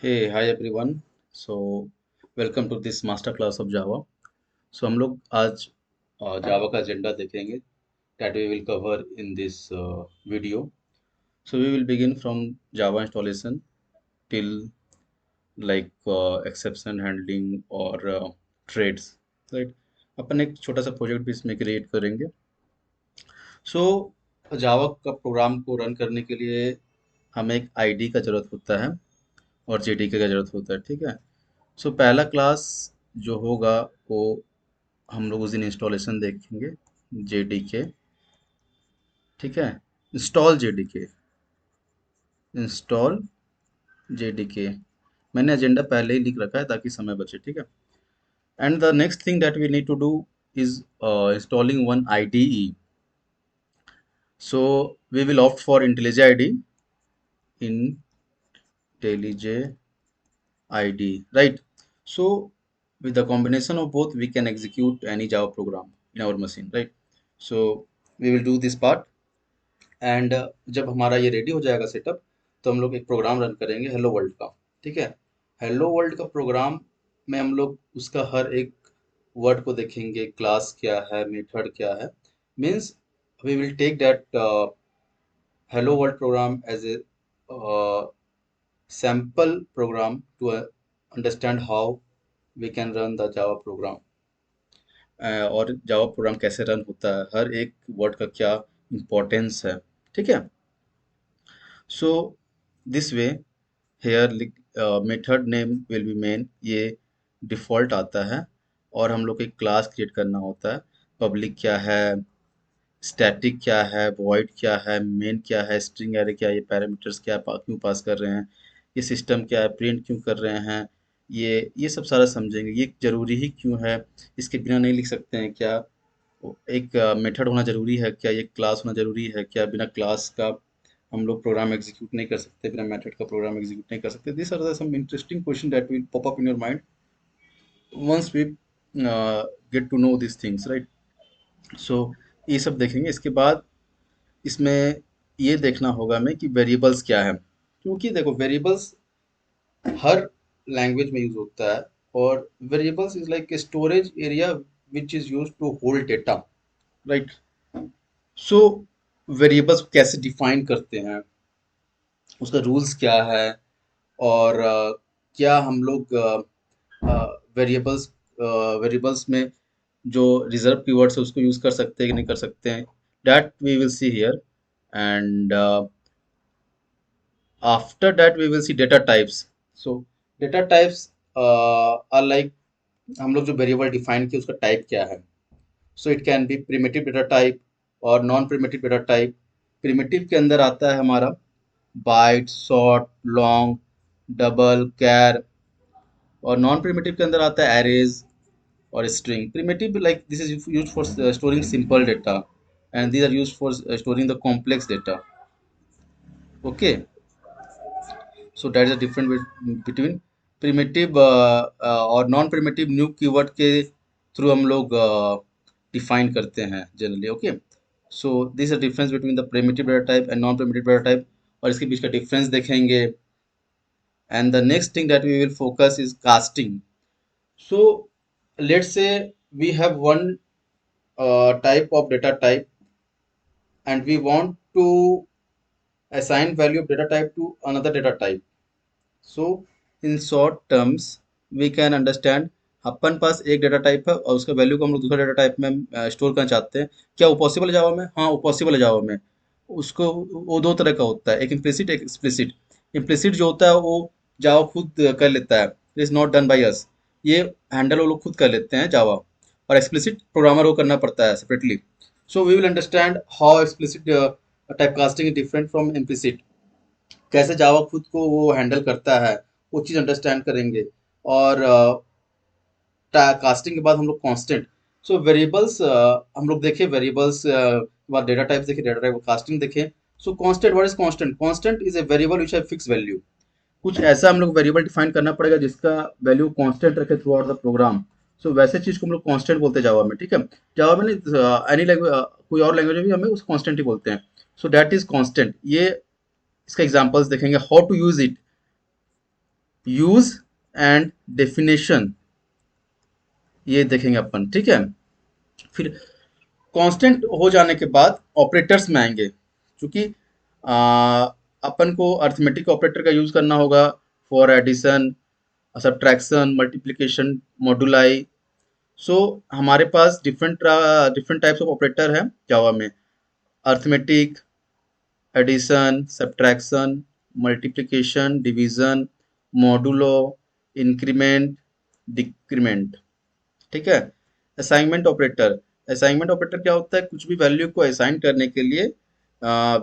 Hey, hi everyone. So, welcome to this master class of Java. So, हम लोग आज जावा का एजेंडा देखेंगे that we will cover in this video. So, we will begin from Java installation till exception handling or threads, right? अपन एक छोटा सा project भी इसमें क्रिएट करेंगे. सो जावा का प्रोग्राम को रन करने के लिए हमें एक आईडी का ज़रूरत होता है और जेडीके का ज़रूरत होता है, ठीक है. सो पहला क्लास जो होगा वो हम लोग उस दिन इंस्टॉलेशन देखेंगे, जेडीके, ठीक है. Install JDK, install JDK. मैंने एजेंडा पहले ही लिख रखा है ताकि समय बचे, ठीक है. And the next thing that we need to do is installing one IDE. So we will opt for IntelliJ IDE, IntelliJ ID, right? So with the combination of both, we can execute any Java program in our machine, right? So we will do this part. And जब हमारा ये ready हो जाएगा setup, तो हम लोग एक program run करेंगे हेलो वर्ल्ड का, ठीक है. हेलो वर्ल्ड का प्रोग्राम में हम लोग उसका हर एक वर्ड को देखेंगे, क्लास क्या है, मेथड क्या है. Means we will take that hello world program as a sample program to understand how we can run the Java program. और जावा प्रोग्राम कैसे रन होता है, हर एक वर्ड का क्या इम्पोर्टेंस है, ठीक है. So this way here method name will be main, ये डिफ़ॉल्ट आता है. और हम लोग को एक क्लास क्रिएट करना होता है. पब्लिक क्या है, स्टैटिक क्या है, वॉइड क्या है, मेन क्या है, स्ट्रिंग एरे क्या है, ये पैरामीटर्स क्या है, क्यों पास कर रहे हैं, ये सिस्टम क्या है, प्रिंट क्यों कर रहे हैं, ये सब सारा समझेंगे. ये ज़रूरी ही क्यों है, इसके बिना नहीं लिख सकते हैं क्या, एक मेथड होना ज़रूरी है क्या, ये क्लास होना ज़रूरी है क्या, बिना क्लास का हम लोग प्रोग्राम एग्जीक्यूट नहीं कर सकते, बिना मेथड का प्रोग्राम एग्जीक्यूट नहीं कर सकते. This are the some interesting question that will pop up in your mind once we get to know this things, right. So ये सब देखेंगे. इसके बाद इसमें ये देखना होगा हमें कि वेरिएबल्स क्या है, क्योंकि देखो वेरिएबल्स हर लैंग्वेज में यूज होता है. और variables is like storage area which is use to hold data, right. So variables कैसे डिफाइन करते हैं, उसका रूल्स क्या है, और क्या हम लोग वेरिएबल्स वेरिएबल्स में जो रिजर्व कीवर्ड्स है उसको यूज कर सकते हैं कि नहीं कर सकते हैं, that we will see here. And after that we will see data types. So data types are like हम लोग जो वेरिएबल डिफाइन किया उसका टाइप क्या है. So it can be primitive data type और non primitive data type. Primitive के अंदर आता है हमारा byte, short, long, double, char. और नॉन प्रिमिटिव के अंदर आता है एरेज और string. Primitive like this is used for storing simple data and these are used for storing the complex data. Okay, so that is the difference between primitive और non primitive new keyword के through हम लोग define करते हैं generally. Okay, so this is difference between the primitive data type and non primitive data type, और इसके बीच का डिफरेंस देखेंगे. And the next thing that we will focus is casting. So let's say we have one type of data type and we want to assign value of data type to another data type. So in short terms we can understand, अपन पास एक data type है और उसका value को हम लोग दूसरा data type में store करना चाहते हैं. क्या वो पॉसिबल है जावा में? हाँ, वो पॉसिबल है जावा में. उसको वो दो तरह का होता है, एक इम्प्लिसिट एक एक्सप्लिसिट. इम्प्लिसिट जो होता है वो जावा खुद कर लेता है, it is not done by us. ये हैंडल वो लोग खुद कर लेते हैं जावा. और एक्सप्लिसिट प्रोग्रामर को करना पड़ता है separately. So we will understand how explicit type casting is different from implicit. कैसे जावा खुद को वो हैंडल करता है, वो चीज़ अंडरस्टैंड करेंगे. और कास्टिंग के बाद हम लोग कांस्टेंट. सो वेरिएबल्स हम लोग देखें, वेरिएबल्स बाद डेटा टाइप्स देखें, डेटा टाइप कास्टिंग देखें. सो constant, what is constant? Constant is a variable which have fix value. कुछ ऐसा हम लोग वेरिएबल डिफाइन करना पड़ेगा जिसका वैल्यू कांस्टेंट रखे थ्रू आउट द प्रोग्राम. सो वैसे चीज को हम लोग कांस्टेंट बोलते हैं जावा में, ठीक है. जावा में नहीं, एनी लैंग्वेज, कोई और लैंग्वेज में भी हमें उस कांस्टेंट ही बोलते हैं. So that is constant. ये इसका एग्जांपल्स देखेंगे, how to use it. Use and definition ये देखेंगे अपन, ठीक है। फिर कांस्टेंट हो जाने के बाद ऑपरेटर्स में आएंगे, क्योंकि आ, अपन को अर्थमेटिक ऑपरेटर का यूज करना होगा for addition, subtraction, multiplication, moduli. So हमारे पास different different types of operator है जावा में। Arithmetic, addition, subtraction, multiplication, division, modulo, increment, decrement, ठीक है। असाइनमेंट ऑपरेटर, असाइनमेंट ऑपरेटर क्या होता है, कुछ भी वैल्यू को असाइन करने के लिए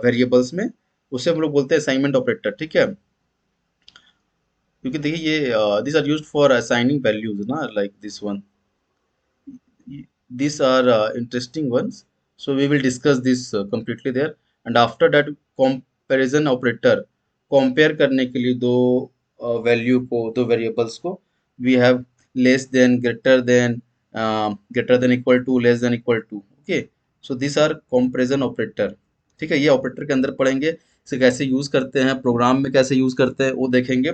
वेरिएबल्स में, उसे हम लोग बोलते हैं असाइनमेंट ऑपरेटर, ठीक है। क्योंकि देखिए ये this are used for assigning values ना, like this one, these are interesting ones. So we will discuss this completely there. And after that, comparison operator, compare करने के लिए दो वैल्यू को, दो वेरिएबल्स को, we have less than, greater than equal to, less than equal to, okay. So these are comparison operator, ठीक है। ये ऑपरेटर के अंदर पढ़ेंगे, इसे कैसे यूज करते हैं, प्रोग्राम में कैसे यूज करते हैं वो देखेंगे।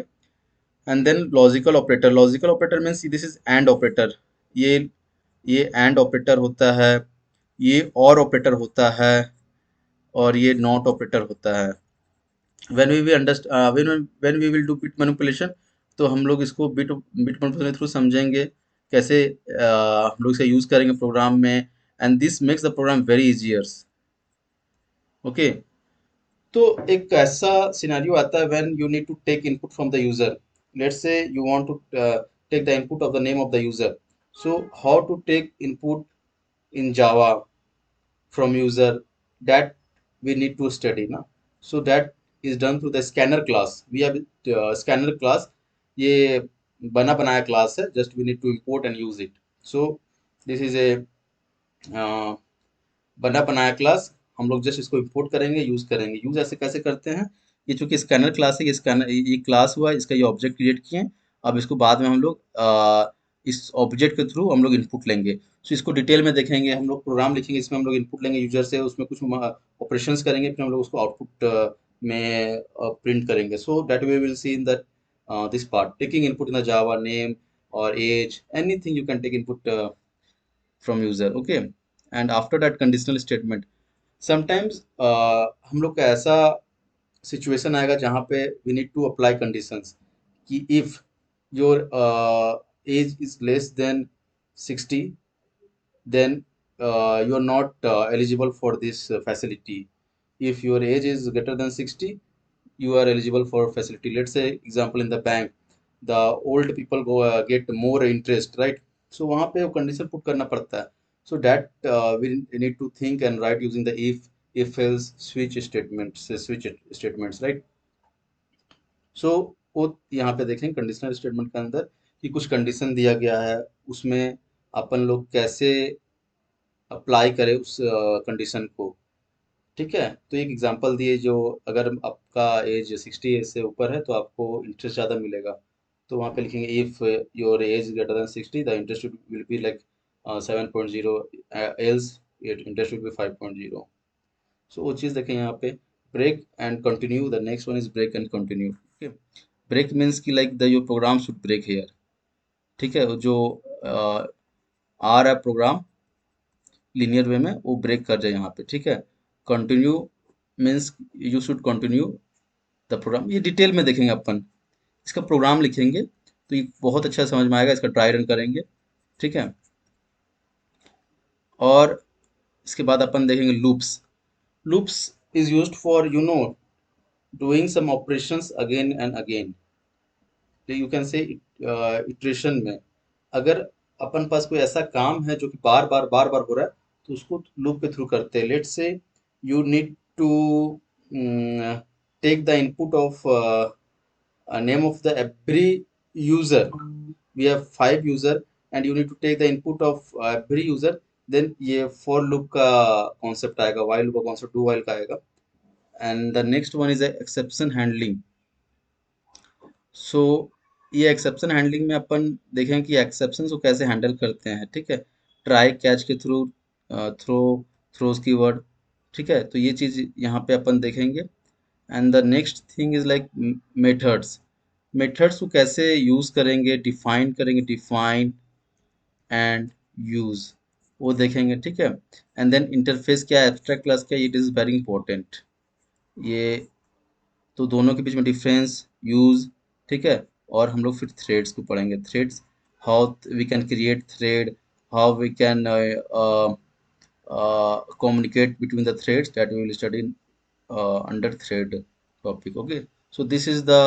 And then logical operator, logical operator means this is and operator. ये ये एंड ऑपरेटर होता है, ये और ऑपरेटर होता है, और ये नॉट ऑपरेटर होता है। When we understand when we will do bit manipulation, तो हम लोग इसको बिट बिट मैनिपुलेशन के थ्रू समझेंगे कैसे हम लोग इसे यूज करेंगे प्रोग्राम में। And this makes the program very easier, okay. तो एक ऐसा सिनेरियो आता है when you need to take input from the user. Let's say you want to take the input of the name of the user. So how to take input in Java from user, that we need to study ना। So that is done through the scanner class. We have scanner class, ये बना बनाया class है, just we need to import and use it. So this is a बना बनाया class, हम लोग just इसको इंपोर्ट करेंगे, यूज करेंगे। यूज ऐसे कैसे करते हैं, ये चूंकि स्कैनर क्लास है, ये स्कैनर, ये क्लास हुआ, इसका ये ऑब्जेक्ट क्रिएट किए हैं। अब इसको बाद में हम लोग इस ऑब्जेक्ट के थ्रू हम लोग इनपुट लेंगे। सो इसको डिटेल में देखेंगे, हम लोग प्रोग्राम लिखेंगे, इसमें हम लोग इनपुट लेंगे यूजर से, उसमें कुछ ऑपरेशंस करेंगे, फिर हम लोग उसको आउटपुट में प्रिंट करेंगे। So that we will see in that this part, taking input in the Java, name और age, anything you can take input from user, okay। And after that conditional statement, sometimes हम लोग का ऐसा situation आएगा जहाँ पे we need to apply conditions कि if your age is less than 60, then you are not eligible for this facility. If your age is greater than 60, you are eligible for facility. Let's say example in the bank, the old people go get more interest, right? So वहाँ पे वो condition put करना पड़ता है। So that we need to think and write using the if else switch statements, right? So वो यहाँ पे देखें कंडीशनल स्टेटमेंट के अंदर कि कुछ कंडीशन दिया गया है, उसमें अपन लोग कैसे अप्लाई करें उस कंडीशन को, ठीक है। तो एक एग्जांपल दिए, जो अगर आपका एज 60 एज से ऊपर है तो आपको इंटरेस्ट ज़्यादा मिलेगा। तो वहाँ पे लिखेंगे if your age greater than 60, the interest will be like 7.0, else interest will be 5.0। So वो चीज़ देखें यहाँ पे। Break and continue, the next one is break and continue, okay. Break means कि like the your program should break here, ठीक है। जो आ रहा है प्रोग्राम लीनियर वे में, वो ब्रेक कर जाए यहाँ पे, ठीक है। Continue means you should continue the program. ये डिटेल में देखेंगे अपन, इसका प्रोग्राम लिखेंगे तो ये बहुत अच्छा समझ में आएगा, इसका ट्राई रन करेंगे, ठीक है। और इसके बाद अपन देखेंगे loops. Loops is used for doing some operations again and again. You can say iteration में, अगर अपन पास कोई ऐसा काम है जो कि बार बार हो रहा है, तो उसको लूप के थ्रू करते हैं। Let's say you need to take the input of name of the every user. We have 5 user and you need to take the input of every user, then ये for loop का concept आएगा, while loop का concept do while का आएगा। and the next one is a exception handling। सो ये exception handling में अपन देखें कि एक्सेप्शन को कैसे हैंडल करते हैं, ठीक है। ट्राई कैच के थ्रू, थ्रो, थ्रोज की वर्ड, ठीक है। तो ये चीज़ यहाँ पे अपन देखेंगे। And the next thing is like methods. Methods को कैसे यूज करेंगे, डिफाइन करेंगे, डिफाइन एंड यूज, वो देखेंगे, ठीक है। एंड देन इंटरफेस क्या है, एब्स्ट्रैक्ट क्लास क्या है, इट इज वेरी इंपॉर्टेंट। ये तो दोनों के बीच में डिफरेंस, यूज, ठीक है। और हम लोग फिर थ्रेड्स को पढ़ेंगे, threads, how we can create thread, how we can communicate between the threads, that we will study under thread topic. Okay, so this is the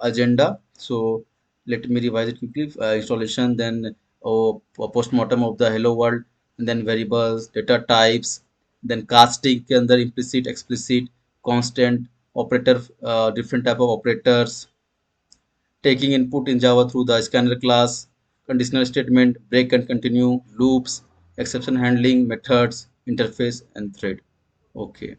agenda. So let me revise it quickly. Installation, then postmortem of the hello world, and then variables, data types, then casting के अंदर implicit, explicit, constant, operator, different type of operators, taking input in Java through the scanner class, conditional statement, break and continue, loops, exception handling, methods, interface, and thread. Okay.